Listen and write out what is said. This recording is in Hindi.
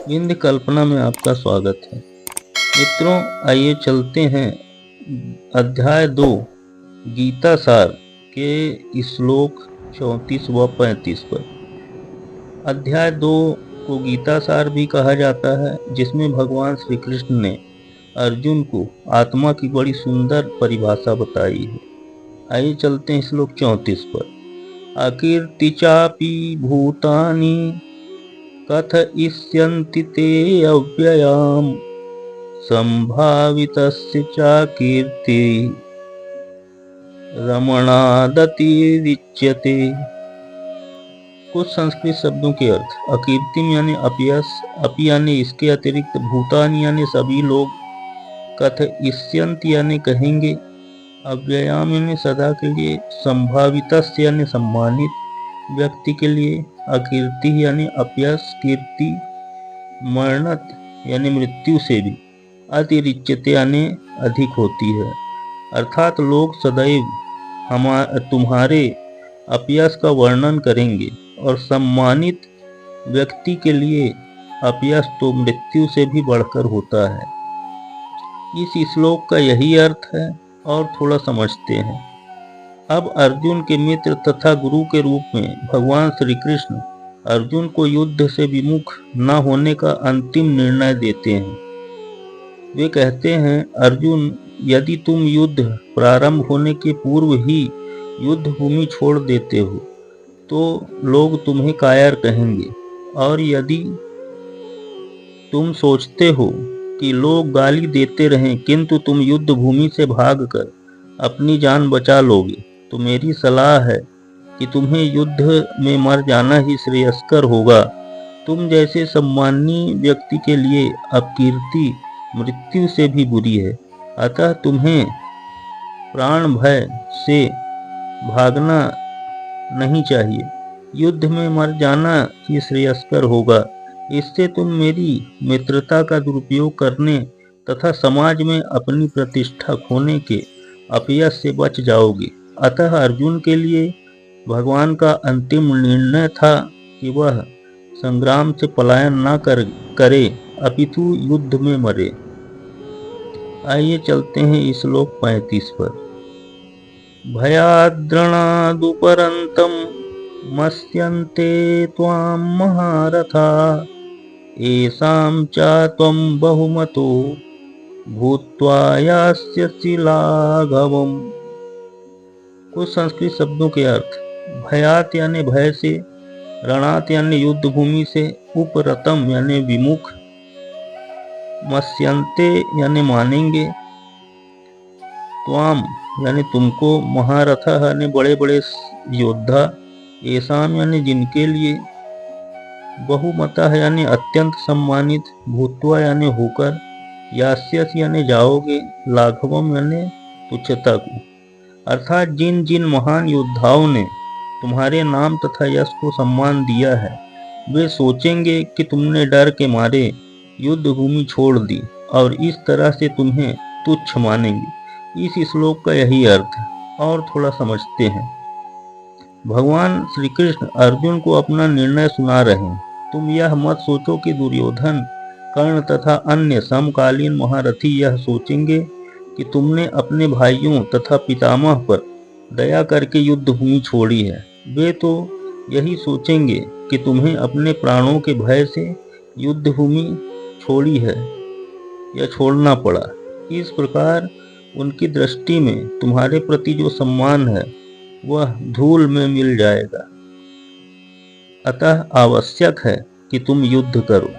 विंध्य कल्पना में आपका स्वागत है। मित्रों, आइए चलते हैं अध्याय 2 गीता सार के श्लोक 34 व 35 पर। अध्याय 2 को गीता सार भी कहा जाता है, जिसमें भगवान श्री कृष्ण ने अर्जुन को आत्मा की बड़ी सुंदर परिभाषा बताई है। आइए चलते हैं श्लोक 34 पर। अकीर्ति चापि भूतानि कथयिष्यन्ति ते अव्ययाम् संभावितस्य च कीर्ति रमणादतिरिच्यते। कुछ संस्कृत शब्दों के अर्थ। अकीर्तिम यानी अपयश, अपि यानी इसके अतिरिक्त, भूतानि यानी सभी लोग, कथयिष्यन्ति यानी कहेंगे, अव्ययाम यानी सदा के लिए, संभावितस्य यानी सम्मानित व्यक्ति के लिए, अकीर्ति यानी अपयश, कीर्ति, मरणत यानी मृत्यु से भी, अतिरिच्यते यानी अधिक होती है। अर्थात लोग सदैव तुम्हारे अपयश का वर्णन करेंगे, और सम्मानित व्यक्ति के लिए अपयश तो मृत्यु से भी बढ़कर होता है। इस श्लोक का यही अर्थ है, और थोड़ा समझते हैं। अब अर्जुन के मित्र तथा गुरु के रूप में भगवान श्री कृष्ण अर्जुन को युद्ध से विमुख न होने का अंतिम निर्णय देते हैं। वे कहते हैं, अर्जुन, यदि तुम युद्ध प्रारंभ होने के पूर्व ही युद्ध भूमि छोड़ देते हो तो लोग तुम्हें कायर कहेंगे, और यदि तुम सोचते हो कि लोग गाली देते रहें किंतु तुम युद्ध भूमि से भागकर अपनी जान बचा लोगे, तो मेरी सलाह है कि तुम्हें युद्ध में मर जाना ही श्रेयस्कर होगा। तुम जैसे सम्मानीय व्यक्ति के लिए अपकीर्ति मृत्यु से भी बुरी है, अतः तुम्हें प्राण भय से भागना नहीं चाहिए। युद्ध में मर जाना ही श्रेयस्कर होगा। इससे तुम मेरी मित्रता का दुरुपयोग करने तथा समाज में अपनी प्रतिष्ठा खोने के अपयश से बच जाओगे। अतः अर्जुन के लिए भगवान का अंतिम निर्णय था कि वह संग्राम से पलायन न करे, अपितु युद्ध में मरे। आइए चलते हैं श्लोक 35 पर। भयाद्रणादुपरन्तं मस्यन्ते त्वां महारथा येषां च त्वं बहुमतो भूत्वा यास्यसि लाघवम्। कुछ संस्कृत शब्दों के अर्थ। भयात यानी भय से, रणात यानी युद्ध भूमि से, उपरतम यानी विमुख, मस्यन्ते यानी मानेंगे, त्वाम यानी तुमको, महारथ यानी बड़े बड़े योद्धा, येषाम यानी जिनके लिए, बहुमतः यानी अत्यंत सम्मानित, भूत्वा यानी होकर, यास्यस यानी जाओगे, लाघवम यानी तुच्छता को। अर्थात जिन जिन महान योद्धाओं ने तुम्हारे नाम तथा यश को सम्मान दिया है, वे सोचेंगे कि तुमने डर के मारे युद्ध भूमि छोड़ दी, और इस तरह से तुम्हें तुच्छ मानेंगे। इस श्लोक का यही अर्थ है, और थोड़ा समझते हैं। भगवान श्री कृष्ण अर्जुन को अपना निर्णय सुना रहे हैं। तुम यह मत सोचो कि दुर्योधन, कर्ण तथा अन्य समकालीन महारथी यह सोचेंगे कि तुमने अपने भाइयों तथा पितामह पर दया करके युद्ध भूमि छोड़ी है। वे तो यही सोचेंगे कि तुम्हें अपने प्राणों के भय से युद्ध भूमि छोड़ी है या छोड़ना पड़ा। इस प्रकार उनकी दृष्टि में तुम्हारे प्रति जो सम्मान है वह धूल में मिल जाएगा। अतः आवश्यक है कि तुम युद्ध करो।